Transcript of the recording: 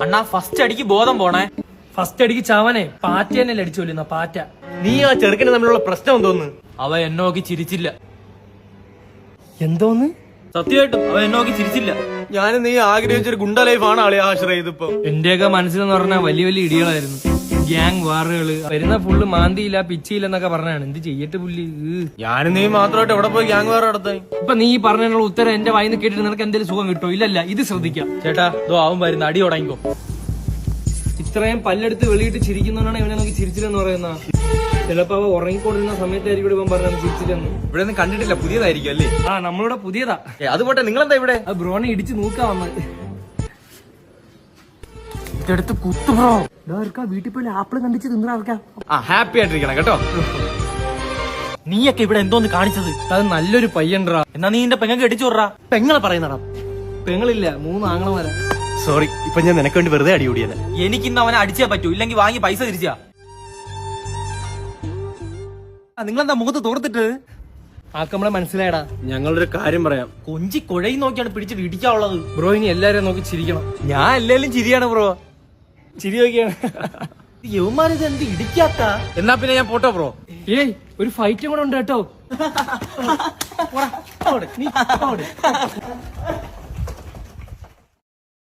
അണ്ണാ first അടിക്ക് ബോധം പോണേ. ഫസ്റ്റ് അടിക്ക് ചാവനെ പാറ്റ തന്നെ അടിച്ചോളിന്ന പാറ്റ. നീ ആ ചെറുക്കന് തമ്മിലുള്ള പ്രശ്നം എന്തോന്ന്? അവ എന്നെ നോക്കി ചിരിച്ചില്ല. എന്തോന്ന്? സത്യമായിട്ടും അവ എന്നെ നോക്കി ചിരിച്ചില്ല. ഞാനും നീ ആഗ്രഹിച്ചൊരു ഗുണ്ട ലൈഫാണ് ആളെ ആശ്രയം ഇതിപ്പോ. എന്റെയൊക്കെ മനസ്സിലെന്ന് പറഞ്ഞാൽ വലിയ വലിയ ഇടികളായിരുന്നു. ഗ്യാങ് വാറുകള് വരുന്ന ഫുള്ള് മാന്തിയില്ല പിച്ചിയില്ല എന്നൊക്കെ പറഞ്ഞാണ്. എന്ത് ചെയ്യട്ടെ പുള്ളി. ഞാനും നീ മാത്രമായിട്ട് എവിടെ പോയി ഗ്യാങ് വാർ നടത്താൻ? ഇപ്പൊ നീ പറഞ്ഞതിനുള്ള ഉത്തരം എന്റെ വായിന്ന് കേട്ടിട്ട് നിനക്ക് എന്തെങ്കിലും സുഖം കിട്ടോ? ഇല്ലല്ല, ഇത് ശ്രദ്ധിക്കാം. ചേട്ടാ ഇതോ ആവും വരുന്ന അടി തുടങ്ങിക്കോ. ഇത്രയും പല്ലെടുത്ത് വെളിയിട്ട് ചിരിക്കുന്നവനാണ് ഇവനെ നോക്കി ചിരിച്ചില്ലെന്ന് പറയുന്ന. ചിലപ്പോ അവ ഉറങ്ങിക്കൊണ്ടിരുന്ന സമയത്തായിരിക്കും ഇവൻ പറഞ്ഞത് ചിരിച്ചില്ലെന്ന്. ഇവിടെ ഒന്നും കണ്ടിട്ടില്ല, പുതിയതായിരിക്കും അല്ലേ? ആ, നമ്മളിവിടെ പുതിയതാ. അതുപോട്ടെ, നിങ്ങളെന്താ ഇവിടെ? അത് ബ്രോനെ ഇടിച്ച് നോക്കാൻ വന്നത്. ഇതെടുത്ത് കുത്തു ബ്രോ. വീട്ടിൽ പോയി ആപ്പിള് കണ്ടിച്ച് തിന്നാർക്കാം. ഹാപ്പി ആയിട്ടിരിക്കണം കേട്ടോ. നീയൊക്കെ ഇവിടെ എന്തോന്ന് കാണിച്ചത്? അത് നല്ലൊരു പയ്യൻറാ. എന്നാ നീ എന്റെ പെങ്ങൾക്ക് അടിച്ചു വിടറാ. പെങ്ങളെ പറയുന്നടാ. പെങ്ങളില്ല, 3 ആങ്ങളമാരാ. സോറി, ഇപ്പൊ ഞാൻ നിനക്ക് വേണ്ടി വെറുതെ അടി കൂടിയത്. എനിക്കിന്ന് അവനെ അടിച്ചേ പറ്റൂ, ഇല്ലെങ്കിൽ വാങ്ങി പൈസ തിരിച്ചാ. നിങ്ങളെന്താ മുഖത്ത് തോർത്തിട്ട്? ആക്കമ്മളെ മനസ്സിലായടാ. ഞങ്ങളൊരു കാര്യം പറയാം. കൊഞ്ചി കുഴയും നോക്കിയാണ് പിടിച്ചിട്ട് ഇടിക്കാനുള്ളത്. ബ്രോ ഇനി എല്ലാരും നോക്കി ചിരിക്കണം. ഞാൻ എല്ലാരും ചിരിയാണ് ബ്രോ. ചിരി നോക്കിയാണ്. യവന്മാരിത് എന്ത് ഇടിക്കാത്ത? എന്നാ പിന്നെ ഞാൻ പോട്ടോ ബ്രോ. ഏയ്, ഒരു ഫൈറ്റും കൂടെ ഉണ്ട് കേട്ടോ.